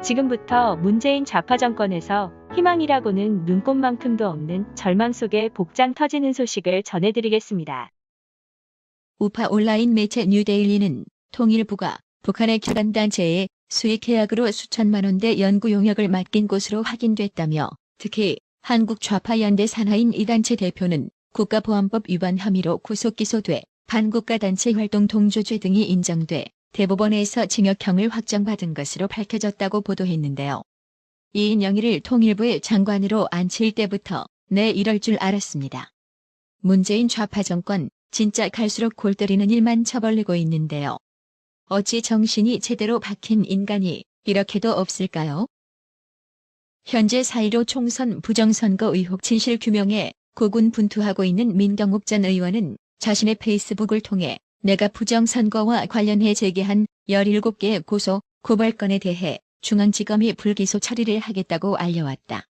지금부터 문재인 좌파 정권에서 희망이라고는 눈꼽만큼도 없는 절망 속에 복장 터지는 소식을 전해드리겠습니다. 우파 온라인 매체 뉴데일리는 통일부가 북한의 기관단체에 수익 계약으로 수천만 원대 연구 용역을 맡긴 것으로 확인됐다며, 특히 한국 좌파 연대 산하인 이 단체 대표는 국가보안법 위반 혐의로 구속 기소돼 반국가 단체 활동 동조죄 등이 인정돼 대법원에서 징역형을 확정받은 것으로 밝혀졌다고 보도했는데요. 이인영이를 통일부의 장관으로 앉힐 때부터 내 이럴 줄 알았습니다. 문재인 좌파 정권 진짜 갈수록 골 때리는 일만 쳐벌리고 있는데요. 어찌 정신이 제대로 박힌 인간이 이렇게도 없을까요? 현재 4.15 총선 부정선거 의혹 진실 규명에 고군분투하고 있는 민경욱 전 의원은 자신의 페이스북을 통해 내가 부정선거와 관련해 제기한 17개의 고소, 고발건에 대해 중앙지검이 불기소 처리를 하겠다고 알려왔다.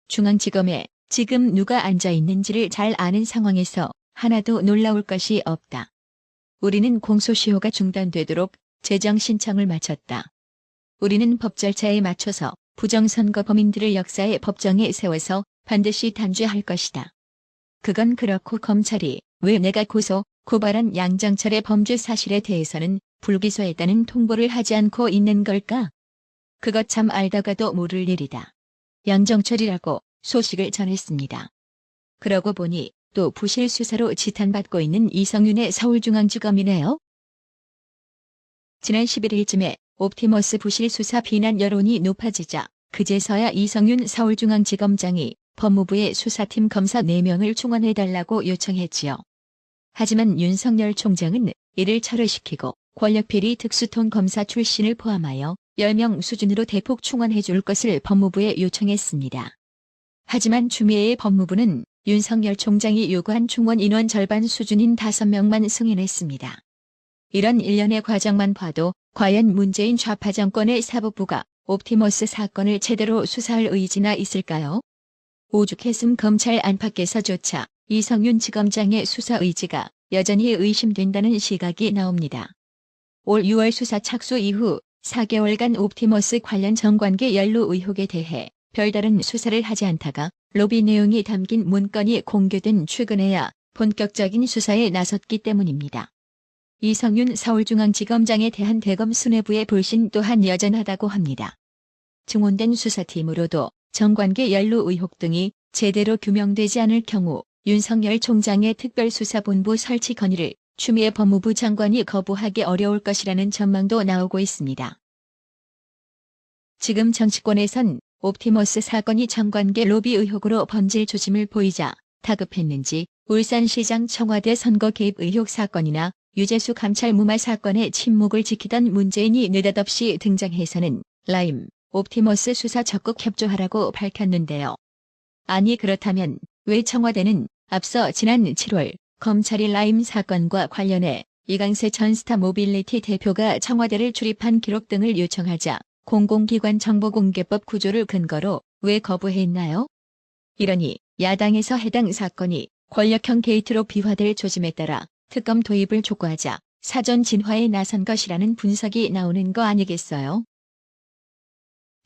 중앙지검에 지금 누가 앉아 있는지를 잘 아는 상황에서 하나도 놀라울 것이 없다. 우리는 공소시효가 중단되도록 재정 신청을 마쳤다. 우리는 법 절차에 맞춰서 부정선거 범인들을 역사의 법정에 세워서 반드시 단죄할 것이다. 그건 그렇고 검찰이 왜 내가 고소, 고발한 양정철의 범죄 사실에 대해서는 불기소했다는 통보를 하지 않고 있는 걸까? 그것 참 알다가도 모를 일이다. 양정철이라고 소식을 전했습니다. 그러고 보니 또 부실 수사로 지탄받고 있는 이성윤의 서울중앙지검이네요. 지난 11일쯤에 옵티머스 부실 수사 비난 여론이 높아지자 그제서야 이성윤 서울중앙지검장이 법무부의 수사팀 검사 4명을 충원해달라고 요청했지요. 하지만 윤석열 총장은 이를 철회시키고 권력비리 특수통 검사 출신을 포함하여 10명 수준으로 대폭 충원해줄 것을 법무부에 요청했습니다. 하지만 추미애의 법무부는 윤석열 총장이 요구한 충원 인원 절반 수준인 5명만 승인했습니다. 이런 일련의 과정만 봐도 과연 문재인 좌파 정권의 사법부가 옵티머스 사건을 제대로 수사할 의지나 있을까요? 오죽했음 검찰 안팎에서조차 이성윤 지검장의 수사 의지가 여전히 의심된다는 시각이 나옵니다. 올 6월 수사 착수 이후 4개월간 옵티머스 관련 정관계 연루 의혹에 대해 별다른 수사를 하지 않다가 로비 내용이 담긴 문건이 공개된 최근에야 본격적인 수사에 나섰기 때문입니다. 이성윤 서울중앙지검장에 대한 대검 수뇌부의 불신 또한 여전하다고 합니다. 증원된 수사팀으로도 정관계 연루 의혹 등이 제대로 규명되지 않을 경우 윤석열 총장의 특별수사본부 설치 건의를 추미애 법무부 장관이 거부하기 어려울 것이라는 전망도 나오고 있습니다. 지금 정치권에선 옵티머스 사건이 정관계 로비 의혹으로 번질 조짐을 보이자 다급했는지 울산시장 청와대 선거 개입 의혹 사건이나 유재수 감찰 무마 사건의 침묵을 지키던 문재인이 느닷없이 등장해서는 라임, 옵티머스 수사 적극 협조하라고 밝혔는데요. 아니 그렇다면 왜 청와대는 앞서 지난 7월 검찰이 라임 사건과 관련해 이강세 전 스타모빌리티 대표가 청와대를 출입한 기록 등을 요청하자 공공기관 정보공개법 구조를 근거로 왜 거부했나요? 이러니 야당에서 해당 사건이 권력형 게이트로 비화될 조짐에 따라 특검 도입을 촉구하자 사전 진화에 나선 것이라는 분석이 나오는 거 아니겠어요?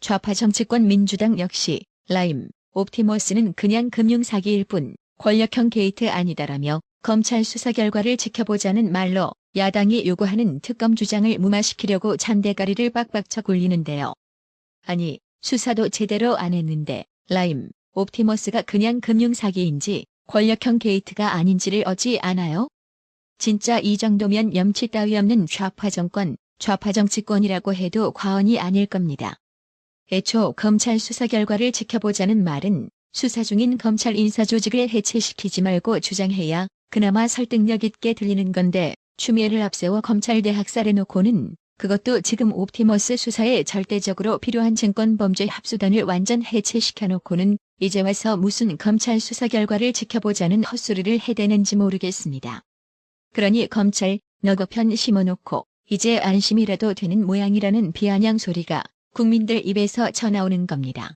좌파 정치권 민주당 역시 라임, 옵티머스는 그냥 금융사기일 뿐 권력형 게이트 아니다라며 검찰 수사 결과를 지켜보자는 말로 야당이 요구하는 특검 주장을 무마시키려고 잔대가리를 빡빡 쳐 굴리는데요. 아니, 수사도 제대로 안 했는데 라임, 옵티머스가 그냥 금융사기인지 권력형 게이트가 아닌지를 어찌 아나요? 진짜 이 정도면 염치 따위 없는 좌파 정권, 좌파 정치권이라고 해도 과언이 아닐 겁니다. 애초 검찰 수사 결과를 지켜보자는 말은 수사 중인 검찰 인사조직을 해체시키지 말고 주장해야 그나마 설득력 있게 들리는 건데 추미애를 앞세워 검찰대 학살해놓고는 그것도 지금 옵티머스 수사에 절대적으로 필요한 증권범죄 합수단을 완전 해체시켜놓고는 이제 와서 무슨 검찰 수사 결과를 지켜보자는 헛소리를 해대는지 모르겠습니다. 그러니 검찰 너거편 심어놓고 이제 안심이라도 되는 모양이라는 비아냥 소리가 국민들 입에서 쳐나오는 겁니다.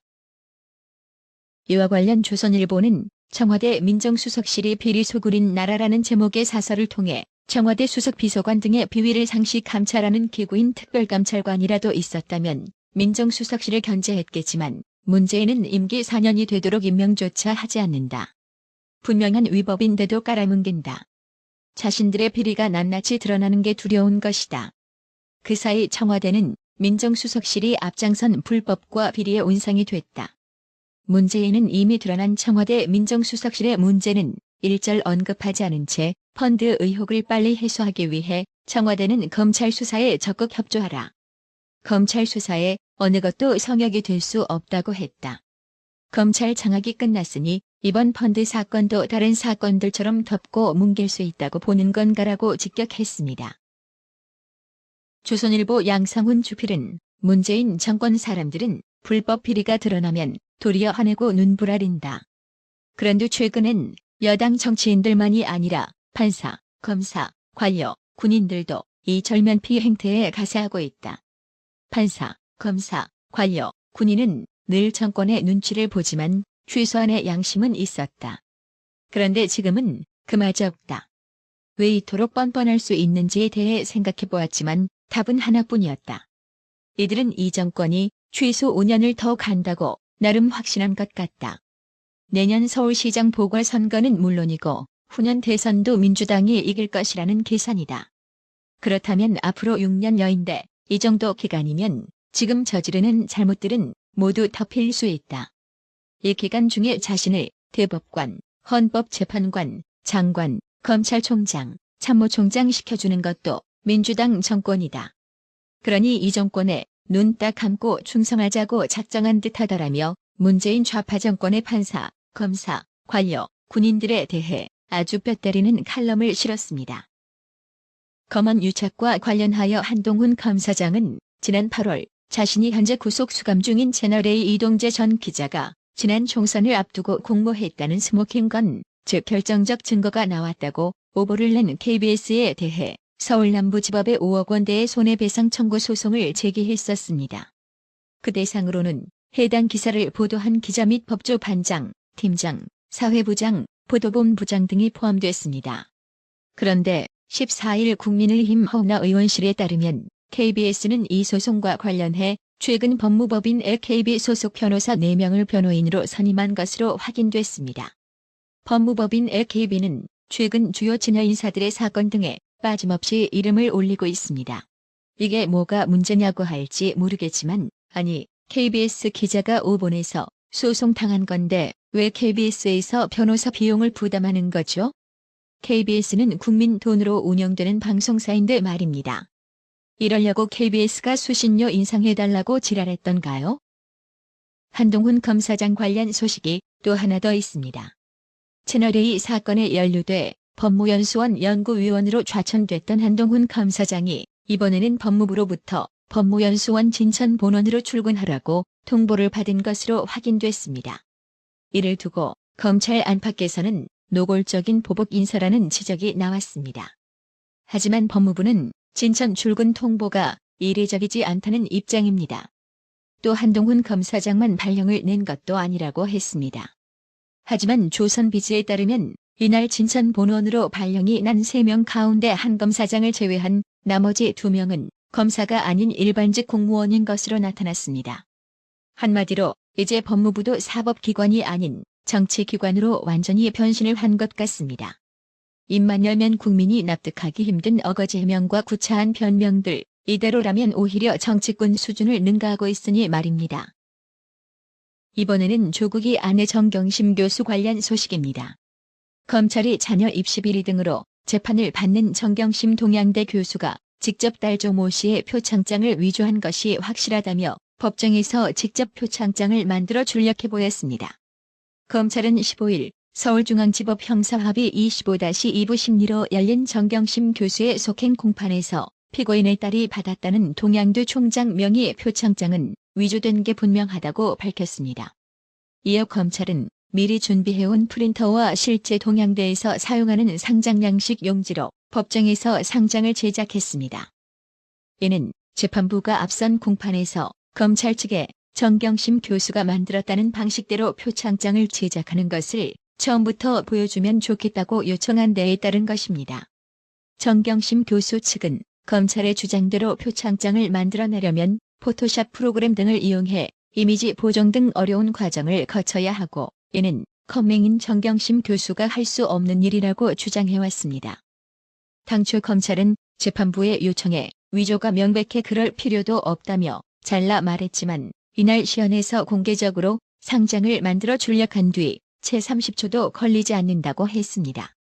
이와 관련 조선일보는 청와대 민정수석실이 비리 소굴인 나라라는 제목의 사설을 통해 청와대 수석 비서관 등의 비위를 상시 감찰하는 기구인 특별감찰관이라도 있었다면 민정수석실을 견제했겠지만 문재인은 임기 4년이 되도록 임명조차 하지 않는다. 분명한 위법인데도 깔아뭉갠다. 자신들의 비리가 낱낱이 드러나는 게 두려운 것이다. 그 사이 청와대는 민정수석실이 앞장선 불법과 비리의 온상이 됐다. 문재인은 이미 드러난 청와대 민정수석실의 문제는 일절 언급하지 않은 채 펀드 의혹을 빨리 해소하기 위해 청와대는 검찰 수사에 적극 협조하라. 검찰 수사에 어느 것도 성역이 될 수 없다고 했다. 검찰 장악이 끝났으니 이번 펀드 사건도 다른 사건들처럼 덮고 뭉갤 수 있다고 보는 건가라고 직격했습니다. 조선일보 양상훈 주필은 문재인 정권 사람들은 불법 비리가 드러나면 도리어 화내고 눈부라린다. 그런데 최근엔 여당 정치인들만이 아니라 판사, 검사, 관료, 군인들도 이 절면피 행태에 가세하고 있다. 판사, 검사, 관료, 군인은 늘 정권의 눈치를 보지만 최소한의 양심은 있었다. 그런데 지금은 그마저 없다. 왜 이토록 뻔뻔할 수 있는지에 대해 생각해 보았지만 답은 하나뿐이었다. 이들은 이 정권이 최소 5년을 더 간다고 나름 확신한 것 같다. 내년 서울시장 보궐선거는 물론이고 후년 대선도 민주당이 이길 것이라는 계산이다. 그렇다면 앞으로 6년여인데 이 정도 기간이면 지금 저지르는 잘못들은 모두 덮일 수 있다. 이 기간 중에 자신을 대법관, 헌법재판관, 장관, 검찰총장, 참모총장 시켜주는 것도 민주당 정권이다. 그러니 이 정권에 눈 딱 감고 충성하자고 작정한 듯하더라며 문재인 좌파 정권의 판사, 검사, 관료, 군인들에 대해 아주 뼈 때리는 칼럼을 실었습니다. 검언 유착과 관련하여 한동훈 검사장은 지난 8월 자신이 현재 구속 수감 중인 채널A 이동재 전 기자가 지난 총선을 앞두고 공모했다는 스모킹건, 즉 결정적 증거가 나왔다고 오보를 낸 KBS에 대해 서울남부지법에 5억 원대의 손해배상 청구 소송을 제기했었습니다. 그 대상으로는 해당 기사를 보도한 기자 및 법조 반장, 팀장, 사회부장, 보도본부장 등이 포함됐습니다. 그런데 14일 국민의힘 허은하 의원실에 따르면 KBS는 이 소송과 관련해 최근 법무법인 AKB 소속 변호사 4명을 변호인으로 선임한 것으로 확인됐습니다. 법무법인 AKB는 최근 주요 진여 인사들의 사건 등에 빠짐없이 이름을 올리고 있습니다. 이게 뭐가 문제냐고 할지 모르겠지만 아니 KBS 기자가 오본해서 소송당한 건데 왜 KBS에서 변호사 비용을 부담하는 거죠? KBS는 국민 돈으로 운영되는 방송사인데 말입니다. 이러려고 KBS가 수신료 인상해달라고 지랄했던가요? 한동훈 검사장 관련 소식이 또 하나 더 있습니다. 채널A 사건에 연루돼 법무연수원 연구위원으로 좌천됐던 한동훈 검사장이 이번에는 법무부로부터 법무연수원 진천 본원으로 출근하라고 통보를 받은 것으로 확인됐습니다. 이를 두고 검찰 안팎에서는 노골적인 보복 인사라는 지적이 나왔습니다. 하지만 법무부는 진천 출근 통보가 이례적이지 않다는 입장입니다. 또 한동훈 검사장만 발령을 낸 것도 아니라고 했습니다. 하지만 조선비즈에 따르면 이날 진천 본원으로 발령이 난 3명 가운데 한 검사장을 제외한 나머지 2명은 검사가 아닌 일반직 공무원인 것으로 나타났습니다. 한마디로 이제 법무부도 사법기관이 아닌 정치기관으로 완전히 변신을 한 것 같습니다. 입만 열면 국민이 납득하기 힘든 어거지 해명과 구차한 변명들, 이대로라면 오히려 정치꾼 수준을 능가하고 있으니 말입니다. 이번에는 조국이 아내 정경심 교수 관련 소식입니다. 검찰이 자녀 입시 비리 등으로 재판을 받는 정경심 동양대 교수가 직접 딸조 모 씨의 표창장을 위조한 것이 확실하다며 법정에서 직접 표창장을 만들어 출력해 보였습니다. 검찰은 15일 서울중앙지법 형사합의 25-2부 심리로 열린 정경심 교수의 속행 공판에서 피고인의 딸이 받았다는 동양대 총장 명의 표창장은 위조된 게 분명하다고 밝혔습니다. 이어 검찰은 미리 준비해온 프린터와 실제 동양대에서 사용하는 상장 양식 용지로 법정에서 상장을 제작했습니다. 이는 재판부가 앞선 공판에서 검찰 측에 정경심 교수가 만들었다는 방식대로 표창장을 제작하는 것을 처음부터 보여주면 좋겠다고 요청한 데에 따른 것입니다. 정경심 교수 측은 검찰의 주장대로 표창장을 만들어내려면 포토샵 프로그램 등을 이용해 이미지 보정 등 어려운 과정을 거쳐야 하고 이는 컴맹인 정경심 교수가 할 수 없는 일이라고 주장해왔습니다. 당초 검찰은 재판부의 요청에 위조가 명백해 그럴 필요도 없다며 잘라 말했지만 이날 시연에서 공개적으로 상장을 만들어 출력한 뒤 채 30초도 걸리지 않는다고 했습니다.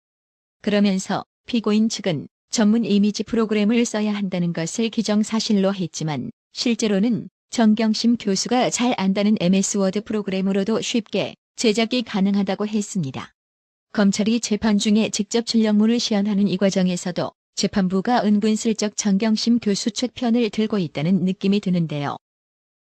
그러면서 피고인 측은 전문 이미지 프로그램을 써야 한다는 것을 기정사실로 했지만 실제로는 정경심 교수가 잘 안다는 MS 워드 프로그램으로도 쉽게 제작이 가능하다고 했습니다. 검찰이 재판 중에 직접 출력물을 시연하는 이 과정에서도 재판부가 은근슬쩍 정경심 교수 측 편을 들고 있다는 느낌이 드는데요.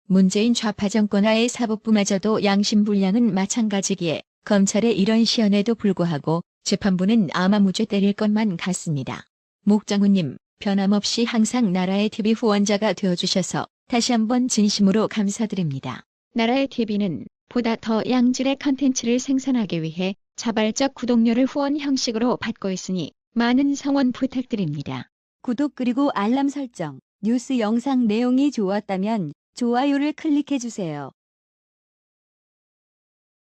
문재인 좌파 정권하의 사법부마저도 양심불량은 마찬가지기에 검찰의 이런 시연에도 불구하고 재판부는 아마 무죄 때릴 것만 같습니다. 목장훈님, 변함없이 항상 나라의 TV 후원자가 되어주셔서 다시 한번 진심으로 감사드립니다. 나라의 TV는 보다 더 양질의 컨텐츠를 생산하기 위해 자발적 구독료를 후원 형식으로 받고 있으니 많은 성원 부탁드립니다. 구독 그리고 알람 설정, 뉴스 영상 내용이 좋았다면 좋아요를 클릭해주세요.